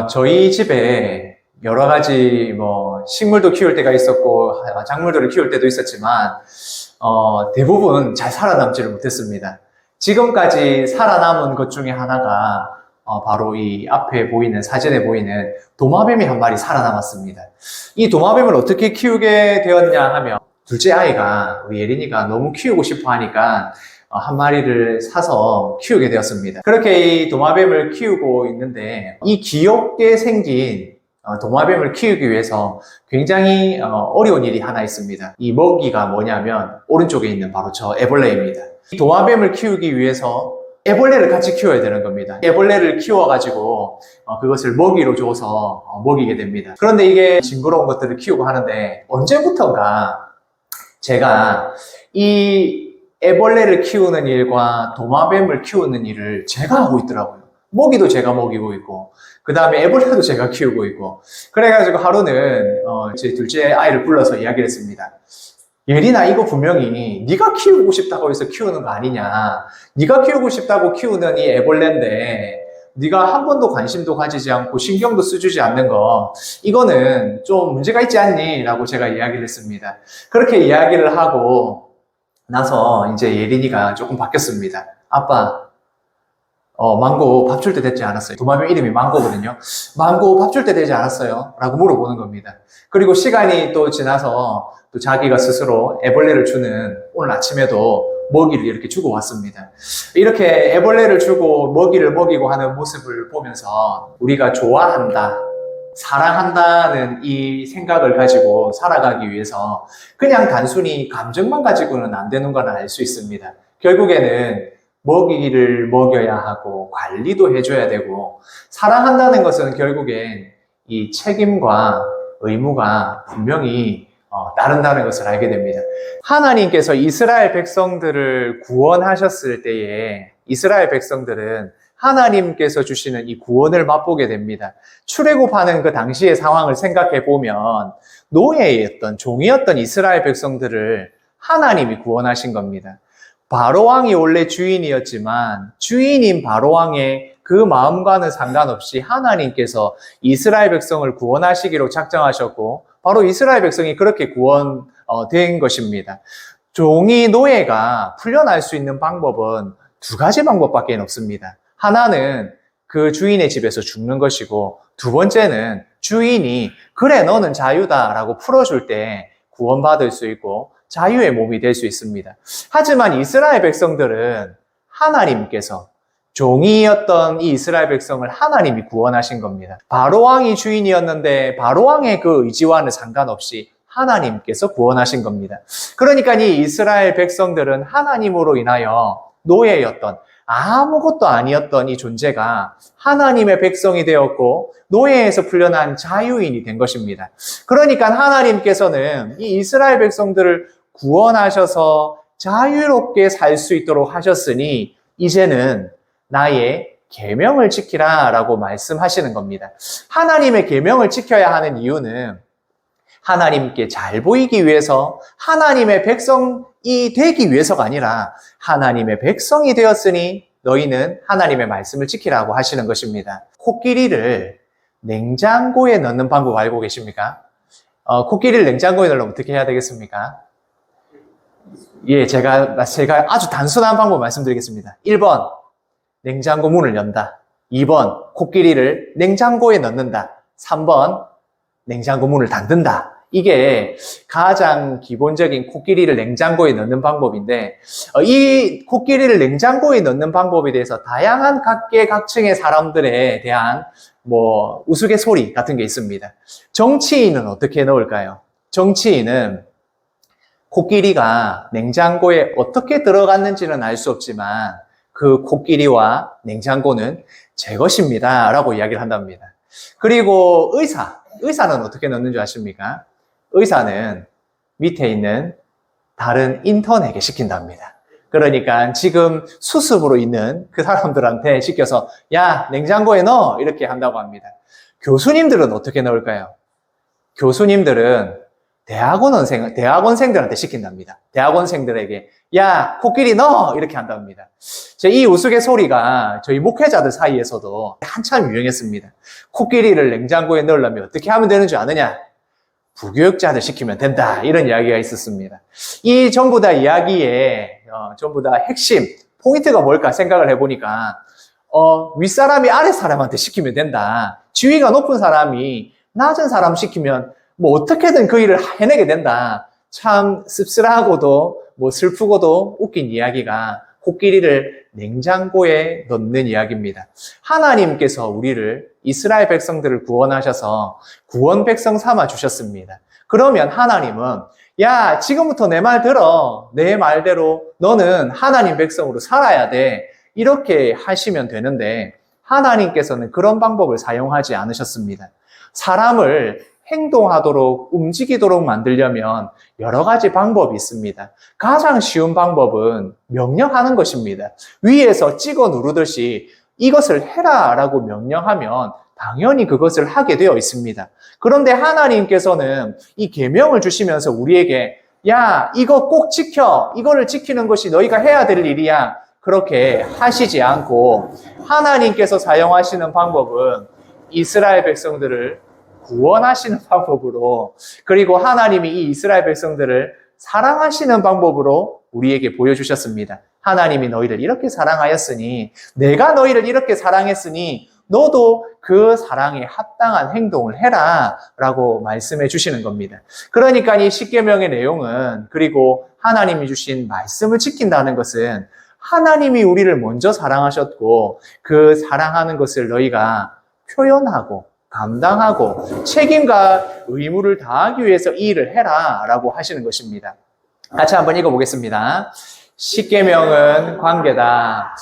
저희 집에 여러 가지 식물도 키울 때가 있었고, 작물들을 키울 때도 있었지만, 대부분 잘 살아남지를 못했습니다. 지금까지 살아남은 것 중에 하나가, 바로 이 앞에 보이는, 사진에 보이는 도마뱀이 한 마리 살아남았습니다. 이 도마뱀을 어떻게 키우게 되었냐 하면, 둘째 아이가, 우리 예린이가 너무 키우고 싶어 하니까, 한 마리를 사서 키우게 되었습니다. 그렇게 이 도마뱀을 키우고 있는데 이 귀엽게 생긴 도마뱀을 키우기 위해서 굉장히 어려운 일이 하나 있습니다. 이 먹이가 뭐냐면 오른쪽에 있는 바로 저 애벌레입니다. 이 도마뱀을 키우기 위해서 애벌레를 같이 키워야 되는 겁니다. 애벌레를 키워가지고 그것을 먹이로 줘서 먹이게 됩니다. 그런데 이게 징그러운 것들을 키우고 하는데 언제부턴가 제가 이 애벌레를 키우는 일과 도마뱀을 키우는 일을 제가 하고 있더라고요. 먹이도 제가 먹이고 있고, 그 다음에 애벌레도 제가 키우고 있고. 그래가지고 하루는 제 둘째 아이를 불러서 이야기를 했습니다. 예린아, 이거 분명히 네가 키우고 싶다고 해서 키우는 거 아니냐. 네가 키우고 싶다고 키우는 이 애벌레인데 네가 한 번도 관심도 가지지 않고 신경도 써주지 않는 거, 이거는 좀 문제가 있지 않니? 라고 제가 이야기를 했습니다. 그렇게 이야기를 하고 나서 이제 예린이가 조금 바뀌었습니다. 아빠, 망고 밥 줄 때 됐지 않았어요? 도마뱀 이름이 망고거든요. 망고 밥 줄 때 되지 않았어요? 라고 물어보는 겁니다. 그리고 시간이 또 지나서 또 자기가 스스로 애벌레를 주는 오늘 아침에도 먹이를 이렇게 주고 왔습니다. 이렇게 애벌레를 주고 먹이를 먹이고 하는 모습을 보면서 우리가 좋아한다, 사랑한다는 이 생각을 가지고 살아가기 위해서 그냥 단순히 감정만 가지고는 안 되는 걸 알 수 있습니다. 결국에는 먹이를 먹여야 하고 관리도 해줘야 되고, 사랑한다는 것은 결국엔 이 책임과 의무가 분명히 따른다는 것을 알게 됩니다. 하나님께서 이스라엘 백성들을 구원하셨을 때에 이스라엘 백성들은 하나님께서 주시는 이 구원을 맛보게 됩니다. 출애굽하는 그 당시의 상황을 생각해 보면 노예였던, 종이었던 이스라엘 백성들을 하나님이 구원하신 겁니다. 바로왕이 원래 주인이었지만 주인인 바로왕의 그 마음과는 상관없이 하나님께서 이스라엘 백성을 구원하시기로 작정하셨고, 바로 이스라엘 백성이 그렇게 구원된 것입니다. 종이 노예가 풀려날 수 있는 방법은 두 가지 방법밖에 없습니다. 하나는 그 주인의 집에서 죽는 것이고, 두 번째는 주인이 그래 너는 자유다라고 풀어줄 때 구원받을 수 있고 자유의 몸이 될 수 있습니다. 하지만 이스라엘 백성들은 하나님께서, 종이었던 이 이스라엘 백성을 하나님이 구원하신 겁니다. 바로왕이 주인이었는데 바로왕의 그 의지와는 상관없이 하나님께서 구원하신 겁니다. 그러니까 이 이스라엘 백성들은 하나님으로 인하여 노예였던, 아무것도 아니었던 이 존재가 하나님의 백성이 되었고 노예에서 풀려난 자유인이 된 것입니다. 그러니까 하나님께서는 이 이스라엘 백성들을 구원하셔서 자유롭게 살 수 있도록 하셨으니 이제는 나의 계명을 지키라 라고 말씀하시는 겁니다. 하나님의 계명을 지켜야 하는 이유는 하나님께 잘 보이기 위해서, 하나님의 백성이 되기 위해서가 아니라 하나님의 백성이 되었으니 너희는 하나님의 말씀을 지키라고 하시는 것입니다. 코끼리를 냉장고에 넣는 방법 알고 계십니까? 코끼리를 냉장고에 넣으면 어떻게 해야 되겠습니까? 예, 제가 아주 단순한 방법 말씀드리겠습니다. 1번, 냉장고 문을 연다. 2번, 코끼리를 냉장고에 넣는다. 3번, 냉장고 문을 닫는다. 이게 가장 기본적인 코끼리를 냉장고에 넣는 방법인데, 이 코끼리를 냉장고에 넣는 방법에 대해서 다양한 각계각층의 사람들에 대한 우스갯소리 같은 게 있습니다. 정치인은 어떻게 넣을까요? 정치인은 코끼리가 냉장고에 어떻게 들어갔는지는 알 수 없지만 그 코끼리와 냉장고는 제 것입니다 라고 이야기를 한답니다. 그리고 의사는 어떻게 넣는 줄 아십니까? 의사는 밑에 있는 다른 인턴에게 시킨답니다. 그러니까 지금 수습으로 있는 그 사람들한테 시켜서 야, 냉장고에 넣어! 이렇게 한다고 합니다. 교수님들은 어떻게 넣을까요? 교수님들은 대학원생들한테 시킨답니다. 대학원생들에게 야, 코끼리 넣어! 이렇게 한답니다. 이 우스갯소리가 저희 목회자들 사이에서도 한참 유행했습니다. 코끼리를 냉장고에 넣으려면 어떻게 하면 되는 줄 아느냐? 부교육자들 시키면 된다. 이런 이야기가 있었습니다. 이 전부 다 이야기에 전부 다 핵심, 포인트가 뭘까 생각을 해보니까 윗사람이 아랫사람한테 시키면 된다. 지위가 높은 사람이 낮은 사람 시키면 뭐 어떻게든 그 일을 해내게 된다. 참 씁쓸하고도 슬프고도 웃긴 이야기가 코끼리를 냉장고에 넣는 이야기입니다. 하나님께서 우리를 이스라엘 백성들을 구원하셔서 구원 백성 삼아 주셨습니다. 그러면 하나님은 야, 지금부터 내 말 들어. 내 말대로 너는 하나님 백성으로 살아야 돼. 이렇게 하시면 되는데 하나님께서는 그런 방법을 사용하지 않으셨습니다. 사람을 행동하도록 움직이도록 만들려면 여러 가지 방법이 있습니다. 가장 쉬운 방법은 명령하는 것입니다. 위에서 찍어 누르듯이 이것을 해라 라고 명령하면 당연히 그것을 하게 되어 있습니다. 그런데 하나님께서는 이 계명을 주시면서 우리에게 야, 이거 꼭 지켜. 이거를 지키는 것이 너희가 해야 될 일이야. 그렇게 하시지 않고 하나님께서 사용하시는 방법은 이스라엘 백성들을 구원하시는 방법으로, 그리고 하나님이 이 이스라엘 백성들을 사랑하시는 방법으로 우리에게 보여주셨습니다. 하나님이 너희를 이렇게 사랑하였으니, 내가 너희를 이렇게 사랑했으니 너도 그 사랑에 합당한 행동을 해라 라고 말씀해 주시는 겁니다. 그러니까 이 십계명의 내용은, 그리고 하나님이 주신 말씀을 지킨다는 것은 하나님이 우리를 먼저 사랑하셨고 그 사랑하는 것을 너희가 표현하고 감당하고 책임과 의무를 다하기 위해서 이 일을 해라 라고 하시는 것입니다. 같이 한번 읽어보겠습니다. 십계명은 관계다.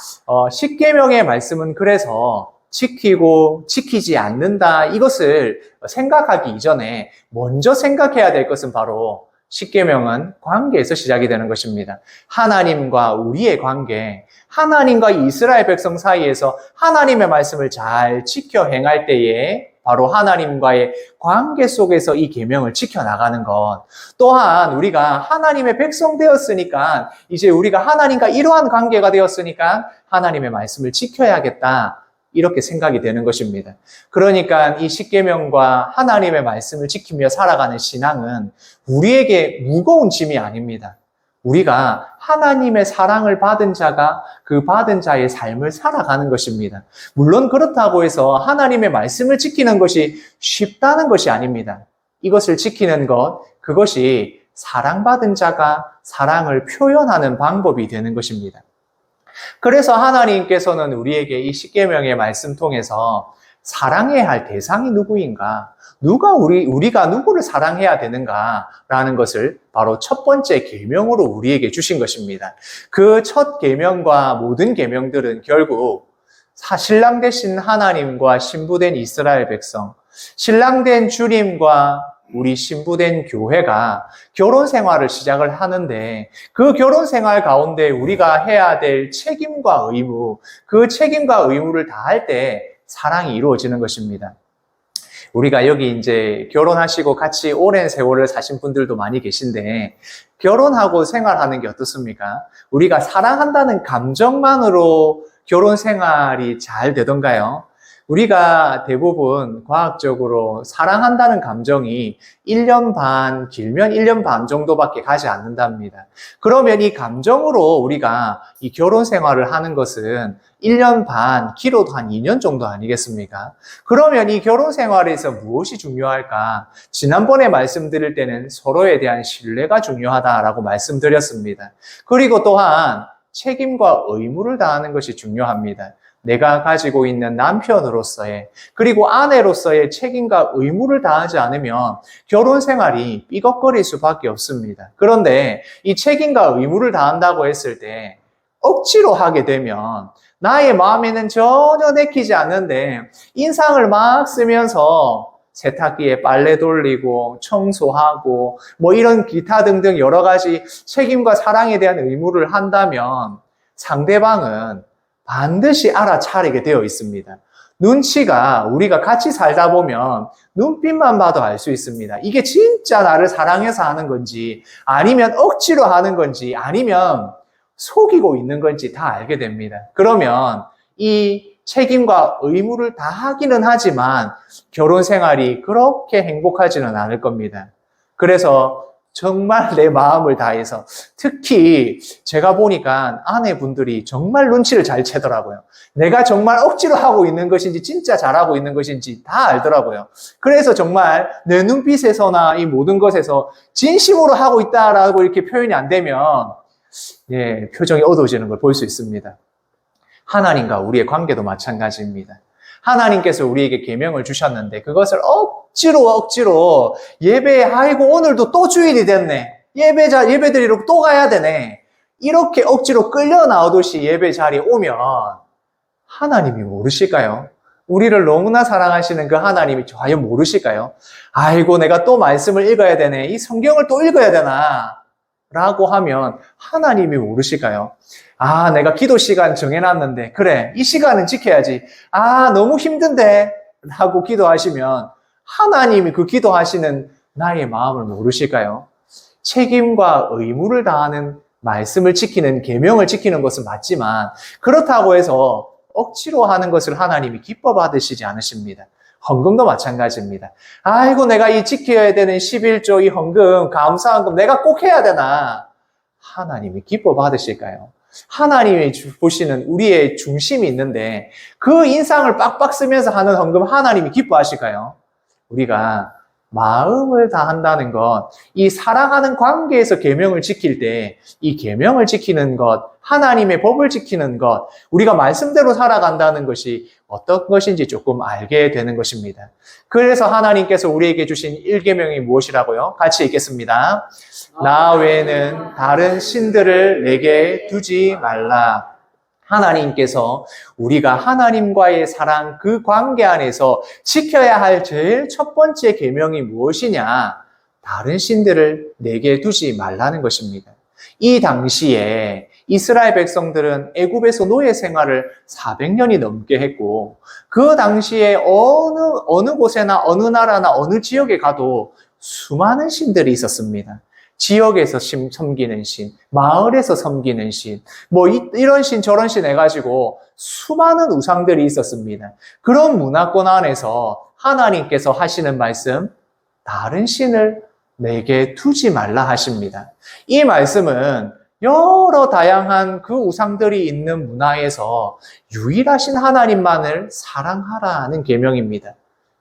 십계명의 말씀은 그래서 지키고 지키지 않는다, 이것을 생각하기 이전에 먼저 생각해야 될 것은 바로 십계명은 관계에서 시작이 되는 것입니다. 하나님과 우리의 관계, 하나님과 이스라엘 백성 사이에서 하나님의 말씀을 잘 지켜 행할 때에 바로 하나님과의 관계 속에서 이 계명을 지켜나가는 것, 또한 우리가 하나님의 백성 되었으니까 이제 우리가 하나님과 이러한 관계가 되었으니까 하나님의 말씀을 지켜야겠다, 이렇게 생각이 되는 것입니다. 그러니까 이 십계명과 하나님의 말씀을 지키며 살아가는 신앙은 우리에게 무거운 짐이 아닙니다. 우리가 하나님의 사랑을 받은 자가 그 받은 자의 삶을 살아가는 것입니다. 물론 그렇다고 해서 하나님의 말씀을 지키는 것이 쉽다는 것이 아닙니다. 이것을 지키는 것, 그것이 사랑받은 자가 사랑을 표현하는 방법이 되는 것입니다. 그래서 하나님께서는 우리에게 이 십계명의 말씀 통해서 사랑해야 할 대상이 누구인가, 우리가 누구를 사랑해야 되는가라는 것을 바로 첫 번째 계명으로 우리에게 주신 것입니다. 그 첫 계명과 모든 계명들은 결국 신랑 되신 하나님과 신부된 이스라엘 백성, 신랑된 주님과 우리 신부된 교회가 결혼 생활을 시작을 하는데, 그 결혼 생활 가운데 우리가 해야 될 책임과 의무, 그 책임과 의무를 다할 때 사랑이 이루어지는 것입니다. 우리가 여기 이제 결혼하시고 같이 오랜 세월을 사신 분들도 많이 계신데, 결혼하고 생활하는 게 어떻습니까? 우리가 사랑한다는 감정만으로 결혼 생활이 잘 되던가요? 우리가 대부분 과학적으로 사랑한다는 감정이 1년 반, 길면 1년 반 정도밖에 가지 않는답니다. 그러면 이 감정으로 우리가 이 결혼 생활을 하는 것은 1년 반, 길어도 한 2년 정도 아니겠습니까? 그러면 이 결혼 생활에서 무엇이 중요할까? 지난번에 말씀드릴 때는 서로에 대한 신뢰가 중요하다라고 말씀드렸습니다. 그리고 또한 책임과 의무를 다하는 것이 중요합니다. 내가 가지고 있는 남편으로서의, 그리고 아내로서의 책임과 의무를 다하지 않으면 결혼 생활이 삐걱거릴 수밖에 없습니다. 그런데 이 책임과 의무를 다한다고 했을 때 억지로 하게 되면 나의 마음에는 전혀 내키지 않는데 인상을 막 쓰면서 세탁기에 빨래 돌리고 청소하고 이런 기타 등등 여러 가지 책임과 사랑에 대한 의무를 한다면 상대방은 반드시 알아차리게 되어 있습니다. 눈치가, 우리가 같이 살다 보면 눈빛만 봐도 알 수 있습니다. 이게 진짜 나를 사랑해서 하는 건지, 아니면 억지로 하는 건지, 아니면 속이고 있는 건지 다 알게 됩니다. 그러면 이 책임과 의무를 다 하기는 하지만 결혼 생활이 그렇게 행복하지는 않을 겁니다. 그래서 정말 내 마음을 다해서, 특히 제가 보니까 아내분들이 정말 눈치를 잘 채더라고요. 내가 정말 억지로 하고 있는 것인지 진짜 잘하고 있는 것인지 다 알더라고요. 그래서 정말 내 눈빛에서나 이 모든 것에서 진심으로 하고 있다라고 이렇게 표현이 안 되면 표정이 어두워지는 걸 볼 수 있습니다. 하나님과 우리의 관계도 마찬가지입니다. 하나님께서 우리에게 계명을 주셨는데 그것을 억지로 예배에, 아이고 오늘도 또 주일이 됐네, 예배 드리러 또 가야 되네, 이렇게 억지로 끌려 나오듯이 예배 자리에 오면 하나님이 모르실까요? 우리를 너무나 사랑하시는 그 하나님이 과연 모르실까요? 아이고 내가 또 말씀을 읽어야 되네, 이 성경을 또 읽어야 되나 라고 하면 하나님이 모르실까요? 아, 내가 기도 시간 정해놨는데 그래, 이 시간은 지켜야지, 아 너무 힘든데 하고 기도하시면 하나님이 그 기도하시는 나의 마음을 모르실까요? 책임과 의무를 다하는 말씀을 지키는, 계명을 지키는 것은 맞지만 그렇다고 해서 억지로 하는 것을 하나님이 기뻐 받으시지 않으십니다. 헌금도 마찬가지입니다. 아이고 내가 이 지켜야 되는 11조 이 헌금, 감사헌금 내가 꼭 해야 되나? 하나님이 기뻐 받으실까요? 하나님이 보시는 우리의 중심이 있는데 그 인상을 빡빡 쓰면서 하는 헌금 하나님이 기뻐하실까요? 우리가 마음을 다한다는 것, 이 사랑하는 관계에서 계명을 지킬 때 이 계명을 지키는 것, 하나님의 법을 지키는 것, 우리가 말씀대로 살아간다는 것이 어떤 것인지 조금 알게 되는 것입니다. 그래서 하나님께서 우리에게 주신 1계명이 무엇이라고요? 같이 읽겠습니다. 나 외에는 다른 신들을 내게 두지 말라. 하나님께서 우리가 하나님과의 사랑, 그 관계 안에서 지켜야 할 제일 첫 번째 계명이 무엇이냐? 다른 신들을 내게 두지 말라는 것입니다. 이 당시에 이스라엘 백성들은 애굽에서 노예 생활을 400년이 넘게 했고 그 당시에 어느 곳에나 어느 나라나 어느 지역에 가도 수많은 신들이 있었습니다. 지역에서 섬기는 신, 마을에서 섬기는 신, 이런 신 저런 신 해가지고 수많은 우상들이 있었습니다. 그런 문화권 안에서 하나님께서 하시는 말씀, 다른 신을 내게 두지 말라 하십니다. 이 말씀은 여러 다양한 그 우상들이 있는 문화에서 유일하신 하나님만을 사랑하라는 계명입니다.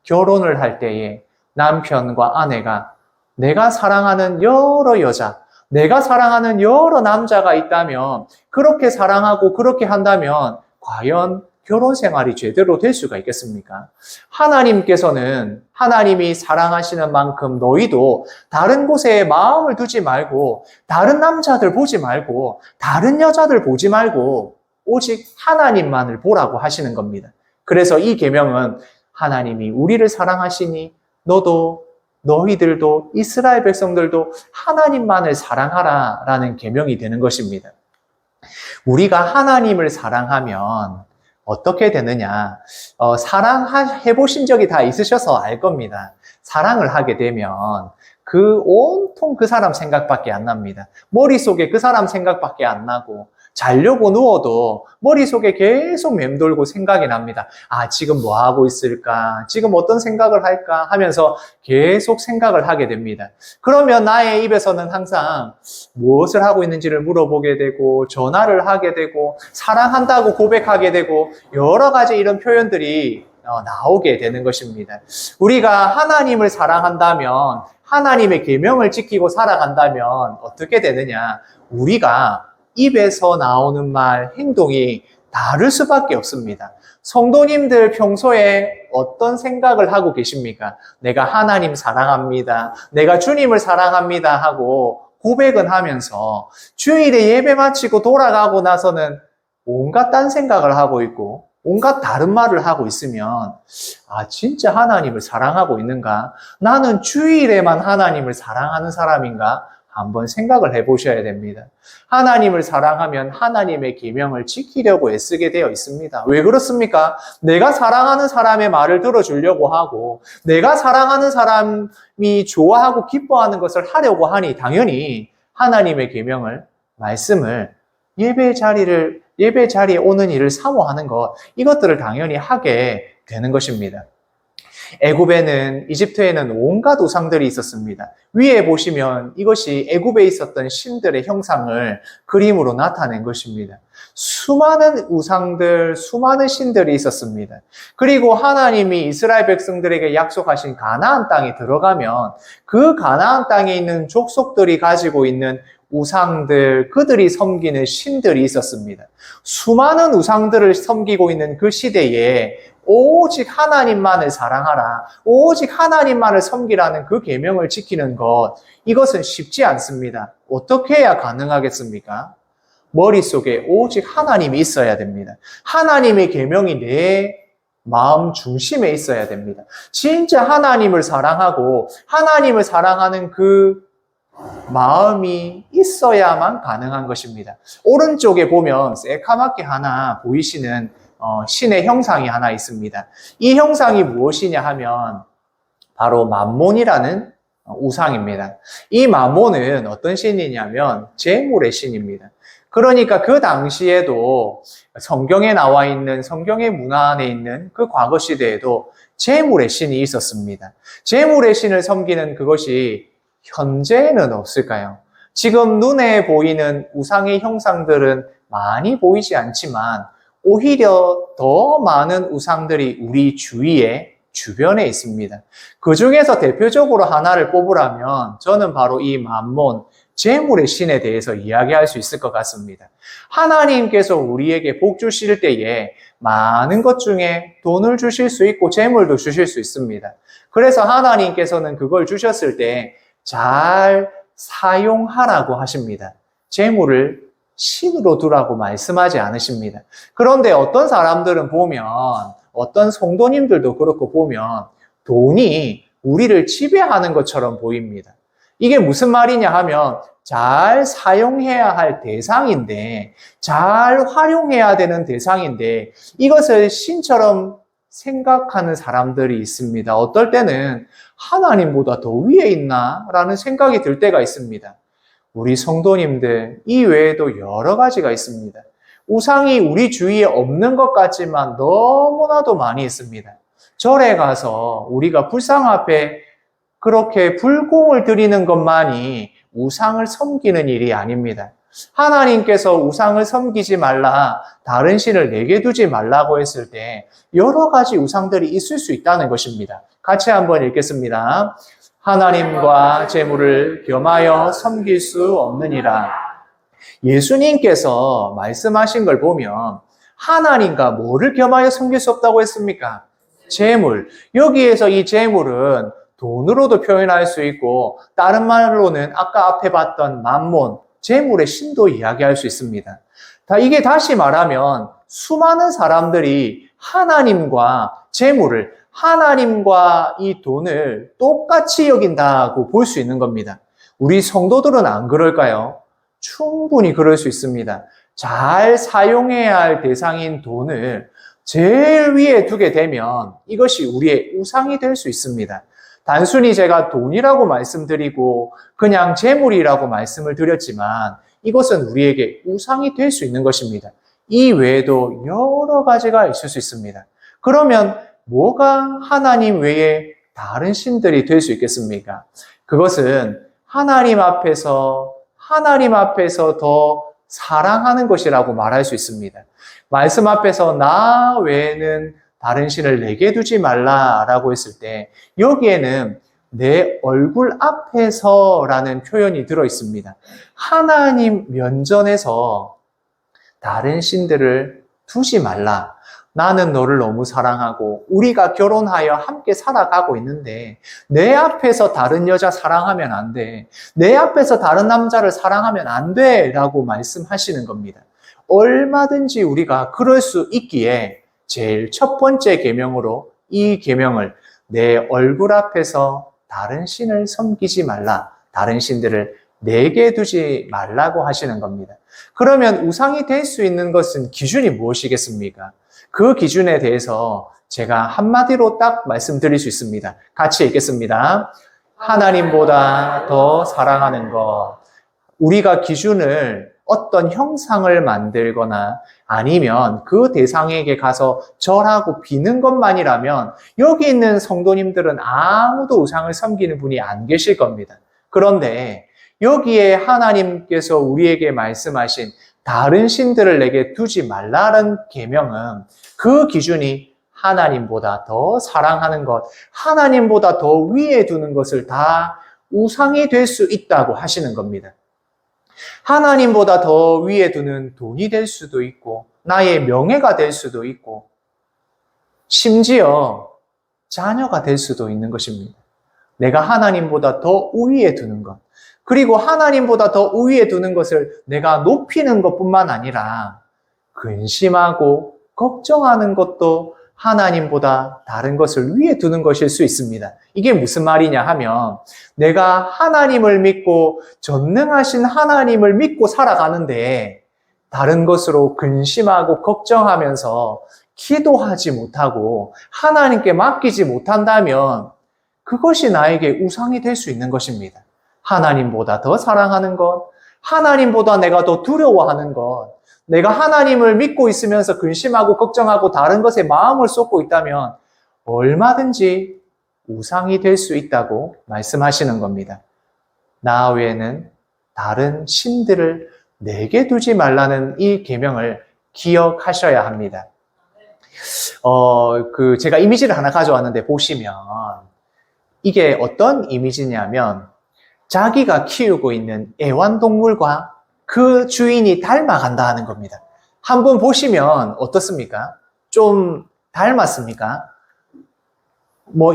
결혼을 할 때에 남편과 아내가 내가 사랑하는 여러 여자, 내가 사랑하는 여러 남자가 있다면 그렇게 사랑하고 그렇게 한다면 과연 결혼 생활이 제대로 될 수가 있겠습니까? 하나님께서는 하나님이 사랑하시는 만큼 너희도 다른 곳에 마음을 두지 말고 다른 남자들 보지 말고 다른 여자들 보지 말고 오직 하나님만을 보라고 하시는 겁니다. 그래서 이 계명은 하나님이 우리를 사랑하시니 너희들도 이스라엘 백성들도 하나님만을 사랑하라라는 계명이 되는 것입니다. 우리가 하나님을 사랑하면 어떻게 되느냐? 사랑해 보신 적이 다 있으셔서 알 겁니다. 사랑을 하게 되면 온통 그 사람 생각밖에 안 납니다. 머릿속에 그 사람 생각밖에 안 나고 자려고 누워도 머릿속에 계속 맴돌고 생각이 납니다. 아, 지금 뭐 하고 있을까? 지금 어떤 생각을 할까? 하면서 계속 생각을 하게 됩니다. 그러면 나의 입에서는 항상 무엇을 하고 있는지를 물어보게 되고 전화를 하게 되고 사랑한다고 고백하게 되고 여러 가지 이런 표현들이 나오게 되는 것입니다. 우리가 하나님을 사랑한다면 하나님의 계명을 지키고 살아간다면 어떻게 되느냐? 우리가 입에서 나오는 말, 행동이 다를 수밖에 없습니다. 성도님들 평소에 어떤 생각을 하고 계십니까? 내가 하나님 사랑합니다. 내가 주님을 사랑합니다 하고 고백은 하면서 주일에 예배 마치고 돌아가고 나서는 온갖 딴 생각을 하고 있고 온갖 다른 말을 하고 있으면 진짜 하나님을 사랑하고 있는가? 나는 주일에만 하나님을 사랑하는 사람인가? 한번 생각을 해보셔야 됩니다. 하나님을 사랑하면 하나님의 계명을 지키려고 애쓰게 되어 있습니다. 왜 그렇습니까? 내가 사랑하는 사람의 말을 들어주려고 하고 내가 사랑하는 사람이 좋아하고 기뻐하는 것을 하려고 하니 당연히 하나님의 계명을, 말씀을 예배 자리에 오는 일을 사모하는 것, 이것들을 당연히 하게 되는 것입니다. 애굽에는, 이집트에는 온갖 우상들이 있었습니다. 위에 보시면 이것이 애굽에 있었던 신들의 형상을 그림으로 나타낸 것입니다. 수많은 우상들, 수많은 신들이 있었습니다. 그리고 하나님이 이스라엘 백성들에게 약속하신 가나안 땅에 들어가면 그 가나안 땅에 있는 족속들이 가지고 있는 우상들, 그들이 섬기는 신들이 있었습니다. 수많은 우상들을 섬기고 있는 그 시대에 오직 하나님만을 사랑하라, 오직 하나님만을 섬기라는 그 계명을 지키는 것, 이것은 쉽지 않습니다. 어떻게 해야 가능하겠습니까? 머릿속에 오직 하나님이 있어야 됩니다. 하나님의 계명이 내 마음 중심에 있어야 됩니다. 진짜 하나님을 사랑하고 하나님을 사랑하는 그 마음이 있어야만 가능한 것입니다. 오른쪽에 보면 새카맣게 하나 보이시는 신의 형상이 하나 있습니다. 이 형상이 무엇이냐 하면 바로 맘몬이라는 우상입니다. 이 맘몬은 어떤 신이냐면 재물의 신입니다. 그러니까 그 당시에도 성경에 나와 있는, 성경의 문화 안에 있는 그 과거 시대에도 재물의 신이 있었습니다. 재물의 신을 섬기는 그것이 현재는 없을까요? 지금 눈에 보이는 우상의 형상들은 많이 보이지 않지만 오히려 더 많은 우상들이 우리 주변에 있습니다. 그 중에서 대표적으로 하나를 뽑으라면 저는 바로 이 맘몬, 재물의 신에 대해서 이야기할 수 있을 것 같습니다. 하나님께서 우리에게 복 주실 때에 많은 것 중에 돈을 주실 수 있고 재물도 주실 수 있습니다. 그래서 하나님께서는 그걸 주셨을 때 잘 사용하라고 하십니다. 재물을 신으로 두라고 말씀하지 않으십니다. 그런데 어떤 사람들은 보면, 어떤 성도님들도 그렇고 보면 돈이 우리를 지배하는 것처럼 보입니다. 이게 무슨 말이냐 하면 잘 사용해야 할 대상인데, 잘 활용해야 되는 대상인데 이것을 신처럼 생각하는 사람들이 있습니다. 어떨 때는 하나님보다 더 위에 있나? 라는 생각이 들 때가 있습니다. 우리 성도님들, 이 외에도 여러 가지가 있습니다. 우상이 우리 주위에 없는 것 같지만 너무나도 많이 있습니다. 절에 가서 우리가 불상 앞에 그렇게 불공을 드리는 것만이 우상을 섬기는 일이 아닙니다. 하나님께서 우상을 섬기지 말라, 다른 신을 내게 두지 말라고 했을 때 여러 가지 우상들이 있을 수 있다는 것입니다. 같이 한번 읽겠습니다. 하나님과 재물을 겸하여 섬길 수 없느니라. 예수님께서 말씀하신 걸 보면 하나님과 뭐를 겸하여 섬길 수 없다고 했습니까? 재물. 여기에서 이 재물은 돈으로도 표현할 수 있고 다른 말로는 아까 앞에 봤던 맘몬, 재물의 신도 이야기할 수 있습니다. 이게 다시 말하면 수많은 사람들이 하나님과 재물을, 하나님과 이 돈을 똑같이 여긴다고 볼 수 있는 겁니다. 우리 성도들은 안 그럴까요? 충분히 그럴 수 있습니다. 잘 사용해야 할 대상인 돈을 제일 위에 두게 되면 이것이 우리의 우상이 될 수 있습니다. 단순히 제가 돈이라고 말씀드리고 그냥 재물이라고 말씀을 드렸지만 이것은 우리에게 우상이 될 수 있는 것입니다. 이 외에도 여러 가지가 있을 수 있습니다. 그러면 뭐가 하나님 외에 다른 신들이 될 수 있겠습니까? 그것은 하나님 앞에서 더 사랑하는 것이라고 말할 수 있습니다. 말씀 앞에서 나 외에는 다른 신을 내게 두지 말라라고 했을 때 여기에는 내 얼굴 앞에서라는 표현이 들어 있습니다. 하나님 면전에서 다른 신들을 두지 말라. 나는 너를 너무 사랑하고 우리가 결혼하여 함께 살아가고 있는데 내 앞에서 다른 여자 사랑하면 안 돼. 내 앞에서 다른 남자를 사랑하면 안 돼. 라고 말씀하시는 겁니다. 얼마든지 우리가 그럴 수 있기에 제일 첫 번째 계명으로 이 계명을 내 얼굴 앞에서 다른 신을 섬기지 말라. 다른 신들을 내게 두지 말라고 하시는 겁니다. 그러면 우상이 될 수 있는 것은 기준이 무엇이겠습니까? 그 기준에 대해서 제가 한마디로 딱 말씀드릴 수 있습니다. 같이 읽겠습니다. 하나님보다 더 사랑하는 것. 우리가 기준을 어떤 형상을 만들거나 아니면 그 대상에게 가서 절하고 비는 것만이라면 여기 있는 성도님들은 아무도 우상을 섬기는 분이 안 계실 겁니다. 그런데 여기에 하나님께서 우리에게 말씀하신 다른 신들을 내게 두지 말라는 계명은 그 기준이 하나님보다 더 사랑하는 것, 하나님보다 더 위에 두는 것을 다 우상이 될 수 있다고 하시는 겁니다. 하나님보다 더 위에 두는 돈이 될 수도 있고 나의 명예가 될 수도 있고 심지어 자녀가 될 수도 있는 것입니다. 내가 하나님보다 더 위에 두는 것. 그리고 하나님보다 더 위에 두는 것을 내가 높이는 것뿐만 아니라 근심하고 걱정하는 것도 하나님보다 다른 것을 위에 두는 것일 수 있습니다. 이게 무슨 말이냐 하면 내가 하나님을 믿고 전능하신 하나님을 믿고 살아가는데 다른 것으로 근심하고 걱정하면서 기도하지 못하고 하나님께 맡기지 못한다면 그것이 나에게 우상이 될 수 있는 것입니다. 하나님보다 더 사랑하는 것, 하나님보다 내가 더 두려워하는 것, 내가 하나님을 믿고 있으면서 근심하고 걱정하고 다른 것에 마음을 쏟고 있다면 얼마든지 우상이 될 수 있다고 말씀하시는 겁니다. 나 외에는 다른 신들을 내게 두지 말라는 이 계명을 기억하셔야 합니다. 제가 이미지를 하나 가져왔는데 보시면 이게 어떤 이미지냐면 자기가 키우고 있는 애완동물과 그 주인이 닮아간다는 겁니다. 한번 보시면 어떻습니까? 좀 닮았습니까?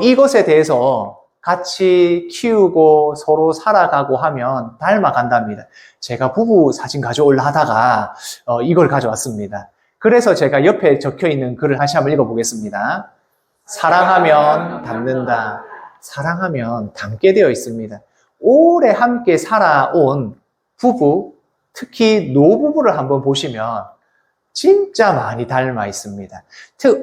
이것에 대해서 같이 키우고 서로 살아가고 하면 닮아간답니다. 제가 부부 사진 가져올라 하다가 이걸 가져왔습니다. 그래서 제가 옆에 적혀있는 글을 다시 한번 읽어보겠습니다. 사랑하면 닮는다. 사랑하면 닮게 되어 있습니다. 오래 함께 살아온 부부, 특히 노부부를 한번 보시면 진짜 많이 닮아 있습니다.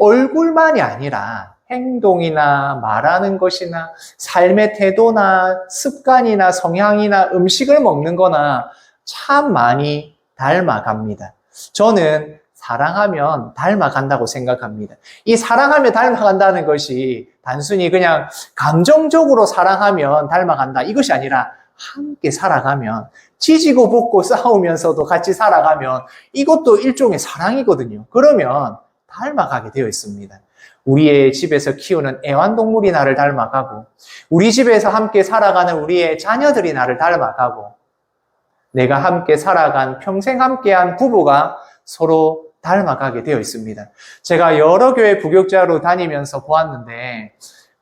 얼굴만이 아니라 행동이나 말하는 것이나 삶의 태도나 습관이나 성향이나 음식을 먹는 거나 참 많이 닮아갑니다. 저는 사랑하면 닮아간다고 생각합니다. 이 사랑하면 닮아간다는 것이 단순히 그냥 감정적으로 사랑하면 닮아간다 이것이 아니라 함께 살아가면 지지고 볶고 싸우면서도 같이 살아가면 이것도 일종의 사랑이거든요. 그러면 닮아가게 되어 있습니다. 우리의 집에서 키우는 애완동물이 나를 닮아가고 우리 집에서 함께 살아가는 우리의 자녀들이 나를 닮아가고 내가 함께 살아간 평생 함께한 부부가 서로 닮아가게 되어 있습니다. 제가 여러 교회 부교자로 다니면서 보았는데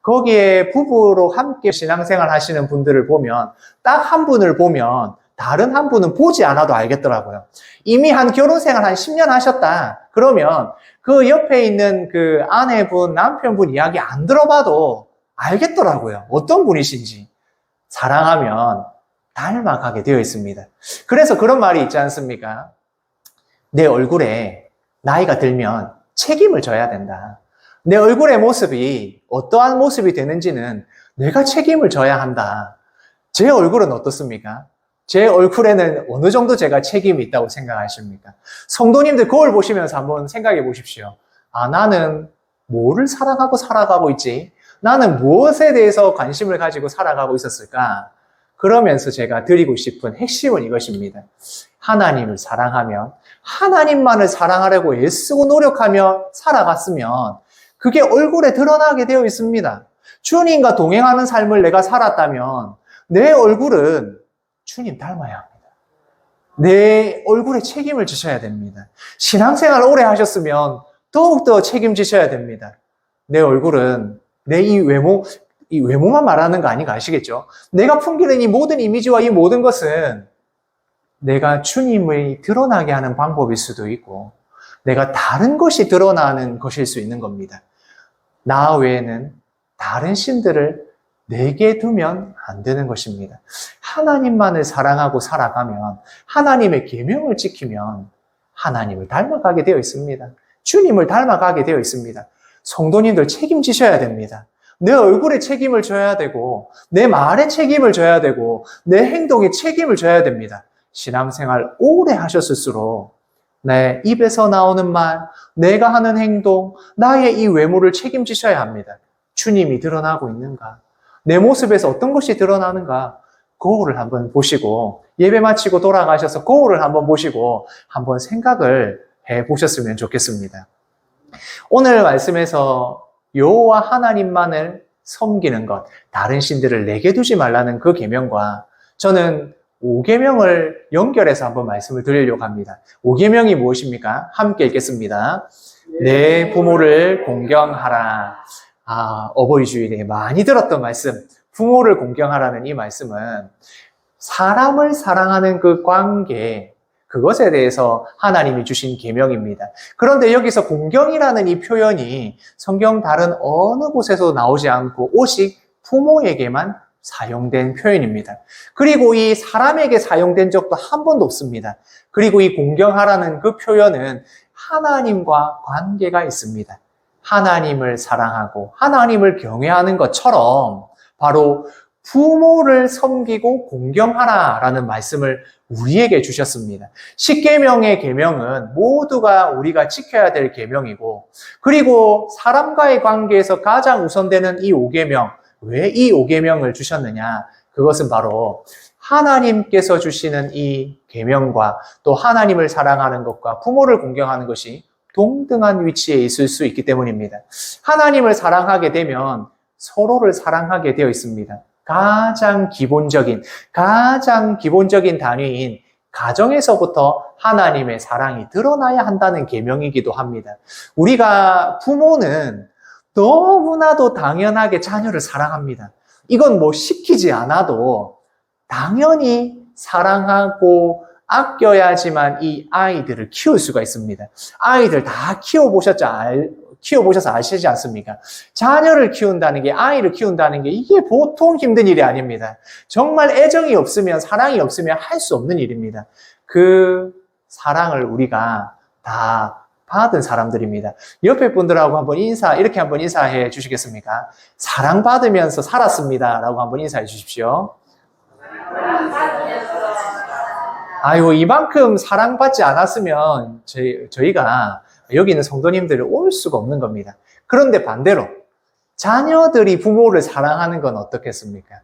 거기에 부부로 함께 신앙생활 하시는 분들을 보면 딱 한 분을 보면 다른 한 분은 보지 않아도 알겠더라고요. 이미 결혼생활 한 10년 하셨다. 그러면 그 옆에 있는 그 아내분, 남편분 이야기 안 들어봐도 알겠더라고요. 어떤 분이신지. 사랑하면 닮아가게 되어 있습니다. 그래서 그런 말이 있지 않습니까? 내 얼굴에 나이가 들면 책임을 져야 된다. 내 얼굴의 모습이 어떠한 모습이 되는지는 내가 책임을 져야 한다. 제 얼굴은 어떻습니까? 제 얼굴에는 어느 정도 제가 책임이 있다고 생각하십니까? 성도님들 거울 보시면서 한번 생각해 보십시오. 나는 뭐를 사랑하고 살아가고 있지? 나는 무엇에 대해서 관심을 가지고 살아가고 있었을까? 그러면서 제가 드리고 싶은 핵심은 이것입니다. 하나님을 사랑하며 하나님만을 사랑하려고 애쓰고 노력하며 살아갔으면 그게 얼굴에 드러나게 되어 있습니다. 주님과 동행하는 삶을 내가 살았다면 내 얼굴은 주님 닮아야 합니다. 내 얼굴에 책임을 지셔야 됩니다. 신앙생활 오래 하셨으면 더욱더 책임지셔야 됩니다. 내 얼굴은 내 이 외모만 말하는 거 아닌 거 아시겠죠? 내가 풍기는 이 모든 이미지와 이 모든 것은 내가 주님을 드러나게 하는 방법일 수도 있고 내가 다른 것이 드러나는 것일 수 있는 겁니다. 나 외에는 다른 신들을 내게 두면 안 되는 것입니다. 하나님만을 사랑하고 살아가면 하나님의 계명을 지키면 하나님을 닮아가게 되어 있습니다. 주님을 닮아가게 되어 있습니다. 성도님들 책임지셔야 됩니다. 내 얼굴에 책임을 져야 되고 내 말에 책임을 져야 되고 내 행동에 책임을 져야 됩니다. 신앙생활 오래 하셨을수록 내 입에서 나오는 말, 내가 하는 행동, 나의 이 외모를 책임지셔야 합니다. 주님이 드러나고 있는가? 내 모습에서 어떤 것이 드러나는가? 거울을 한번 보시고 예배 마치고 돌아가셔서 거울을 한번 보시고 한번 생각을 해보셨으면 좋겠습니다. 오늘 말씀에서 여호와 하나님만을 섬기는 것, 다른 신들을 내게 두지 말라는 그 계명과 저는 5계명을 연결해서 한번 말씀을 드리려고 합니다. 5계명이 무엇입니까? 함께 읽겠습니다. 내 부모를 공경하라. 어버이 주일에 많이 들었던 말씀, 부모를 공경하라는 이 말씀은 사람을 사랑하는 그 관계, 그것에 대해서 하나님이 주신 계명입니다. 그런데 여기서 공경이라는 이 표현이 성경 다른 어느 곳에서 나오지 않고 오직 부모에게만 사용된 표현입니다. 그리고 이 사람에게 사용된 적도 한 번도 없습니다. 그리고 이 공경하라는 그 표현은 하나님과 관계가 있습니다. 하나님을 사랑하고 하나님을 경외하는 것처럼 바로 부모를 섬기고 공경하라라는 말씀을 우리에게 주셨습니다. 10계명의 계명은 모두가 우리가 지켜야 될 계명이고, 그리고 사람과의 관계에서 가장 우선되는 이 5계명, 왜 이 5계명을 주셨느냐? 그것은 바로 하나님께서 주시는 이 계명과 또 하나님을 사랑하는 것과 부모를 공경하는 것이 동등한 위치에 있을 수 있기 때문입니다. 하나님을 사랑하게 되면 서로를 사랑하게 되어 있습니다. 가장 기본적인 단위인 가정에서부터 하나님의 사랑이 드러나야 한다는 계명이기도 합니다. 우리가 부모는 너무나도 당연하게 자녀를 사랑합니다. 이건 뭐 시키지 않아도 당연히 사랑하고 아껴야지만 이 아이들을 키울 수가 있습니다. 아이들 다 키워보셔서 아시지 않습니까? 자녀를 키운다는 게, 아이를 키운다는 게 이게 보통 힘든 일이 아닙니다. 정말 애정이 없으면, 사랑이 없으면 할 수 없는 일입니다. 그 사랑을 우리가 다 받은 사람들입니다. 옆에 분들하고 이렇게 한번 인사해 주시겠습니까? 사랑받으면서 살았습니다. 라고 한번 인사해 주십시오. 아이고, 이만큼 사랑받지 않았으면 저희가 여기 있는 성도님들이 올 수가 없는 겁니다. 그런데 반대로 자녀들이 부모를 사랑하는 건 어떻겠습니까?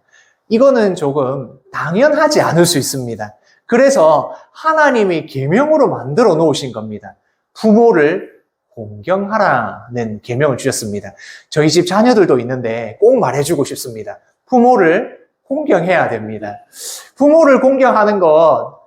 이거는 조금 당연하지 않을 수 있습니다. 그래서 하나님이 계명으로 만들어 놓으신 겁니다. 부모를 공경하라는 계명을 주셨습니다. 저희 집 자녀들도 있는데 꼭 말해주고 싶습니다. 부모를 공경해야 됩니다. 부모를 공경하는 것,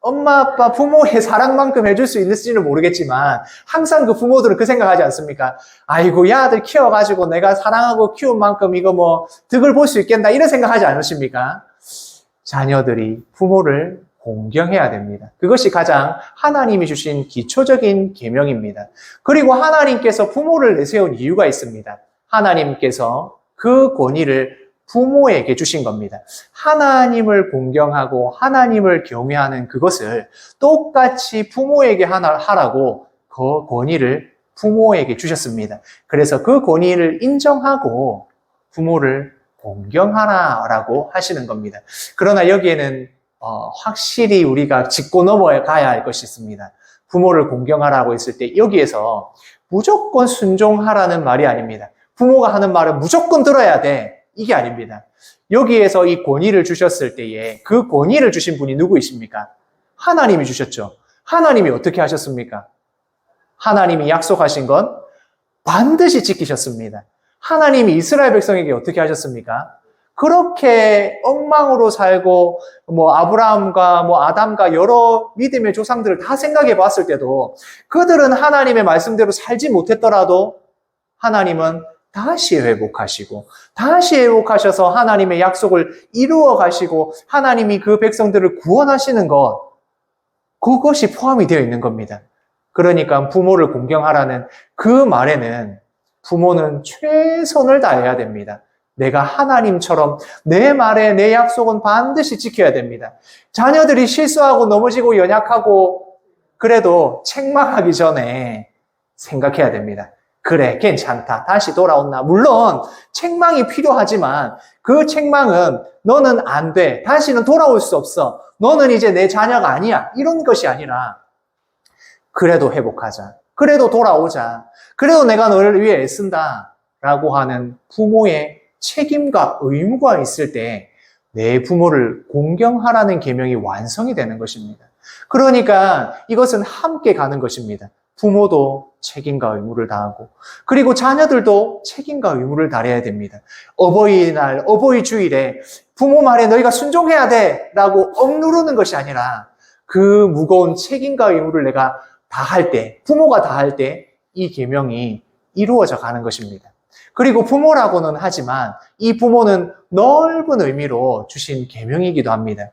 엄마, 아빠, 부모의 사랑만큼 해줄 수 있을지는 모르겠지만 항상 그 부모들은 그 생각하지 않습니까? 아이고, 이 아들 키워가지고 내가 사랑하고 키운 만큼 이거 득을 볼 수 있겠나 이런 생각하지 않으십니까? 자녀들이 부모를 공경해야 됩니다. 그것이 가장 하나님이 주신 기초적인 계명입니다. 그리고 하나님께서 부모를 내세운 이유가 있습니다. 하나님께서 그 권위를 부모에게 주신 겁니다. 하나님을 공경하고 하나님을 경외하는 그것을 똑같이 부모에게 하라고 그 권위를 부모에게 주셨습니다. 그래서 그 권위를 인정하고 부모를 공경하라라고 하시는 겁니다. 그러나 여기에는 확실히 우리가 짚고 넘어가야 할 것이 있습니다. 부모를 공경하라고 했을 때 여기에서 무조건 순종하라는 말이 아닙니다. 부모가 하는 말은 무조건 들어야 돼. 이게 아닙니다. 여기에서 이 권위를 주셨을 때에 그 권위를 주신 분이 누구이십니까? 하나님이 주셨죠. 하나님이 어떻게 하셨습니까? 하나님이 약속하신 건 반드시 지키셨습니다. 하나님이 이스라엘 백성에게 어떻게 하셨습니까? 그렇게 엉망으로 살고 아브라함과 아담과 여러 믿음의 조상들을 다 생각해 봤을 때도 그들은 하나님의 말씀대로 살지 못했더라도 하나님은 다시 회복하셔서 하나님의 약속을 이루어 가시고 하나님이 그 백성들을 구원하시는 것, 그것이 포함이 되어 있는 겁니다. 그러니까 부모를 공경하라는 그 말에는 부모는 최선을 다해야 됩니다. 내가 하나님처럼 내 말에 내 약속은 반드시 지켜야 됩니다. 자녀들이 실수하고 넘어지고 연약하고 그래도 책망하기 전에 생각해야 됩니다. 그래, 괜찮다. 다시 돌아온나. 물론 책망이 필요하지만 그 책망은 너는 안 돼. 다시는 돌아올 수 없어. 너는 이제 내 자녀가 아니야. 이런 것이 아니라 그래도 회복하자. 그래도 돌아오자. 그래도 내가 너를 위해 애쓴다. 라고 하는 부모의 책임과 의무가 있을 때 내 부모를 공경하라는 계명이 완성이 되는 것입니다. 그러니까 이것은 함께 가는 것입니다. 부모도 책임과 의무를 다하고 그리고 자녀들도 책임과 의무를 다해야 됩니다. 어버이날, 어버이주일에 부모 말에 너희가 순종해야 돼 라고 억누르는 것이 아니라 그 무거운 책임과 의무를 내가 다할 때, 부모가 다할 때 이 계명이 이루어져 가는 것입니다. 그리고 부모라고는 하지만 이 부모는 넓은 의미로 주신 계명이기도 합니다.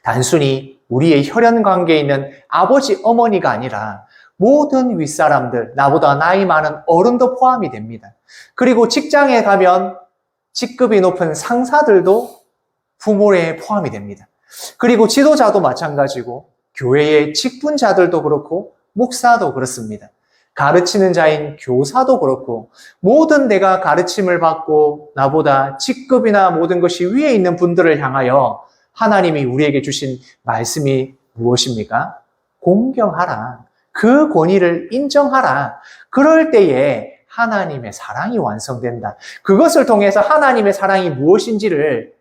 단순히 우리의 혈연 관계에 있는 아버지, 어머니가 아니라 모든 윗사람들, 나보다 나이 많은 어른도 포함이 됩니다. 그리고 직장에 가면 직급이 높은 상사들도 부모에 포함이 됩니다. 그리고 지도자도 마찬가지고 교회의 직분자들도 그렇고 목사도 그렇습니다. 가르치는 자인 교사도 그렇고 모든 내가 가르침을 받고 나보다 직급이나 모든 것이 위에 있는 분들을 향하여 하나님이 우리에게 주신 말씀이 무엇입니까? 공경하라. 그 권위를 인정하라. 그럴 때에 하나님의 사랑이 완성된다. 그것을 통해서 하나님의 사랑이 무엇인지를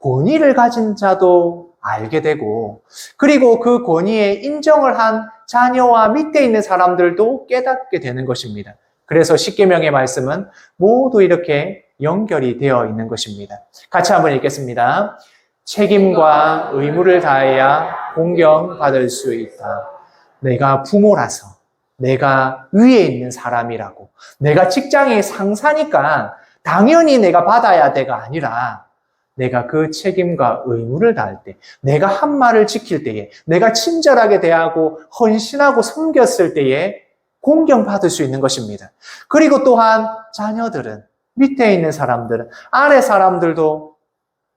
권위를 가진 자도 알게 되고 그리고 그 권위에 인정을 한 자녀와 밑에 있는 사람들도 깨닫게 되는 것입니다. 그래서 십계명의 말씀은 모두 이렇게 연결이 되어 있는 것입니다. 같이 한번 읽겠습니다. 책임과 의무를 다해야 공경받을 수 있다. 내가 부모라서, 내가 위에 있는 사람이라고, 내가 직장의 상사니까 당연히 내가 받아야 돼가 아니라 내가 그 책임과 의무를 다할 때, 내가 한 말을 지킬 때에, 내가 친절하게 대하고 헌신하고 섬겼을 때에 공경받을 수 있는 것입니다. 그리고 또한 자녀들은, 밑에 있는 사람들은, 아래 사람들도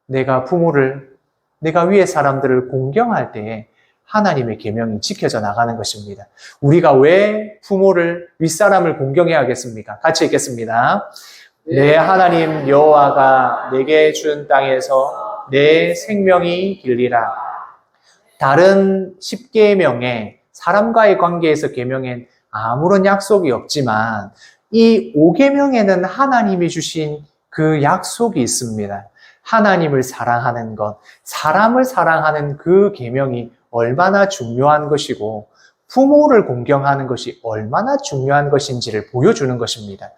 내가 부모를, 내가 위에 사람들을 공경할 때에 하나님의 계명이 지켜져 나가는 것입니다. 우리가 왜 부모를, 윗사람을 공경해야겠습니까? 같이 읽겠습니다. 내 하나님 여호와가 내게 준 땅에서 내 생명이 길리라. 다른 10계명에 사람과의 관계에서 계명엔 아무런 약속이 없지만 이 5계명에는 하나님이 주신 그 약속이 있습니다. 하나님을 사랑하는 것, 사람을 사랑하는 그 계명이 얼마나 중요한 것이고 부모를 공경하는 것이 얼마나 중요한 것인지를 보여주는 것입니다.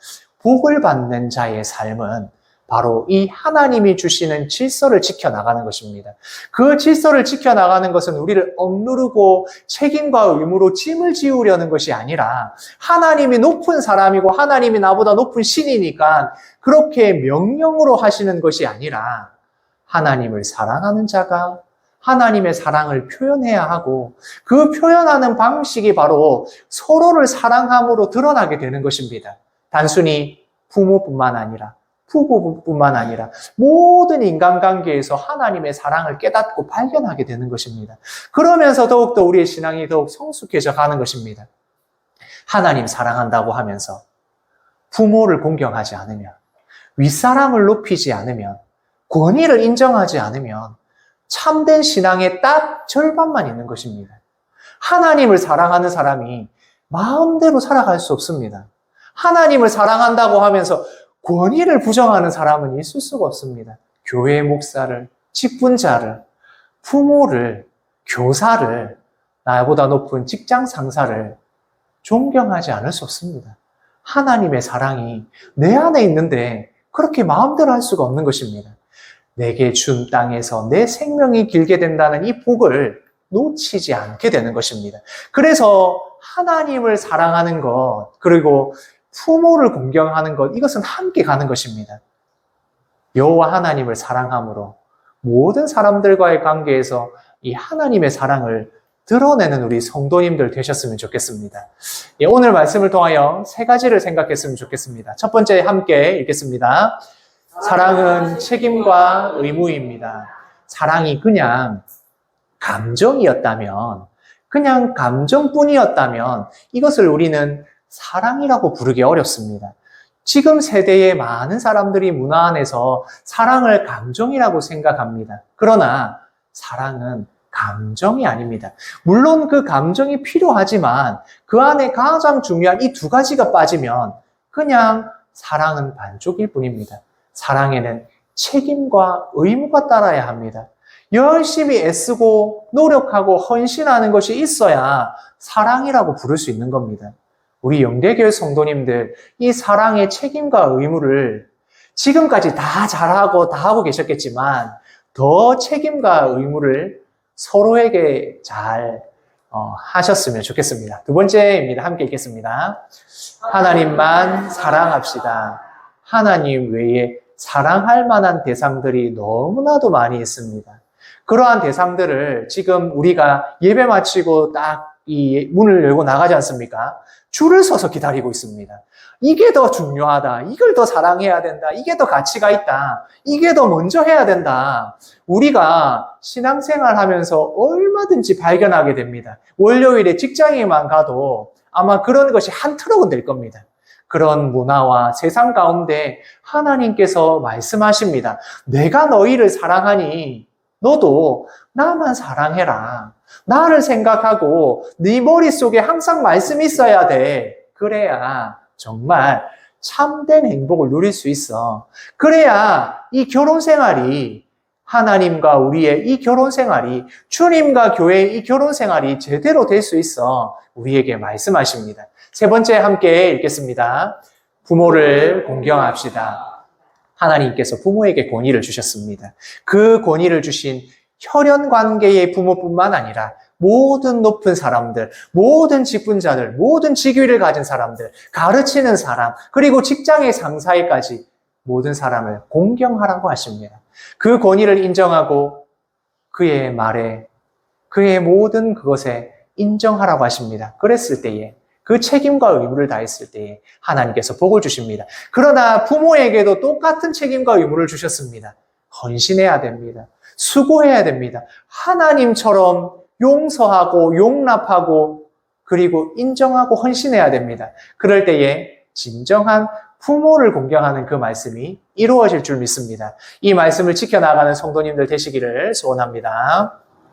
복을 받는 자의 삶은 바로 이 하나님이 주시는 질서를 지켜나가는 것입니다. 그 질서를 지켜나가는 것은 우리를 억누르고 책임과 의무로 짐을 지우려는 것이 아니라 하나님이 높은 사람이고 하나님이 나보다 높은 신이니까 그렇게 명령으로 하시는 것이 아니라 하나님을 사랑하는 자가 하나님의 사랑을 표현해야 하고 그 표현하는 방식이 바로 서로를 사랑함으로 드러나게 되는 것입니다. 단순히 부모뿐만 아니라 부부뿐만 아니라 모든 인간관계에서 하나님의 사랑을 깨닫고 발견하게 되는 것입니다. 그러면서 더욱더 우리의 신앙이 더욱 성숙해져 가는 것입니다. 하나님 사랑한다고 하면서 부모를 공경하지 않으면, 윗사람을 높이지 않으면, 권위를 인정하지 않으면 참된 신앙의 딱 절반만 있는 것입니다. 하나님을 사랑하는 사람이 마음대로 살아갈 수 없습니다. 하나님을 사랑한다고 하면서 권위를 부정하는 사람은 있을 수가 없습니다. 교회 목사를, 직분자를, 부모를, 교사를, 나보다 높은 직장 상사를 존경하지 않을 수 없습니다. 하나님의 사랑이 내 안에 있는데 그렇게 마음대로 할 수가 없는 것입니다. 내게 준 땅에서 내 생명이 길게 된다는 이 복을 놓치지 않게 되는 것입니다. 그래서 하나님을 사랑하는 것, 그리고 부모를 공경하는 것, 이것은 함께 가는 것입니다. 여호와 하나님을 사랑함으로 모든 사람들과의 관계에서 이 하나님의 사랑을 드러내는 우리 성도님들 되셨으면 좋겠습니다. 오늘 말씀을 통하여 세 가지를 생각했으면 좋겠습니다. 첫 번째 함께 읽겠습니다. 사랑은 책임과 의무입니다. 사랑이 그냥 감정이었다면, 그냥 감정뿐이었다면 이것을 우리는 사랑이라고 부르기 어렵습니다. 지금 세대의 많은 사람들이 문화 안에서 사랑을 감정이라고 생각합니다. 그러나 사랑은 감정이 아닙니다. 물론 그 감정이 필요하지만 그 안에 가장 중요한 이 두 가지가 빠지면 그냥 사랑은 반쪽일 뿐입니다. 사랑에는 책임과 의무가 따라야 합니다. 열심히 애쓰고 노력하고 헌신하는 것이 있어야 사랑이라고 부를 수 있는 겁니다. 우리 영대교회 성도님들, 이 사랑의 책임과 의무를 지금까지 다 잘하고 다 하고 계셨겠지만 더 책임과 의무를 서로에게 잘 하셨으면 좋겠습니다. 두 번째입니다. 함께 읽겠습니다. 하나님만 사랑합시다. 하나님 외에 사랑할 만한 대상들이 너무나도 많이 있습니다. 그러한 대상들을 지금 우리가 예배 마치고 딱 이 문을 열고 나가지 않습니까? 줄을 서서 기다리고 있습니다. 이게 더 중요하다. 이걸 더 사랑해야 된다. 이게 더 가치가 있다. 이게 더 먼저 해야 된다. 우리가 신앙생활 하면서 얼마든지 발견하게 됩니다. 월요일에 직장에만 가도 아마 그런 것이 한 트럭은 될 겁니다. 그런 문화와 세상 가운데 하나님께서 말씀하십니다. 내가 너희를 사랑하니 너도 나만 사랑해라. 나를 생각하고 네 머릿속에 항상 말씀이 있어야 돼. 그래야 정말 참된 행복을 누릴 수 있어. 그래야 이 결혼 생활이 하나님과 우리의 이 결혼 생활이 주님과 교회의 이 결혼 생활이 제대로 될 수 있어. 우리에게 말씀하십니다. 세 번째 함께 읽겠습니다. 부모를 공경합시다. 하나님께서 부모에게 권위를 주셨습니다. 그 권위를 주신 혈연 관계의 부모뿐만 아니라 모든 높은 사람들, 모든 직분자들, 모든 직위를 가진 사람들, 가르치는 사람, 그리고 직장의 상사에까지 모든 사람을 공경하라고 하십니다. 그 권위를 인정하고 그의 말에, 그의 모든 그것에 인정하라고 하십니다. 그랬을 때에, 그 책임과 의무를 다했을 때에 하나님께서 복을 주십니다. 그러나 부모에게도 똑같은 책임과 의무를 주셨습니다. 헌신해야 됩니다. 수고해야 됩니다. 하나님처럼 용서하고 용납하고 그리고 인정하고 헌신해야 됩니다. 그럴 때에 진정한 부모를 공경하는 그 말씀이 이루어질 줄 믿습니다. 이 말씀을 지켜나가는 성도님들 되시기를 소원합니다.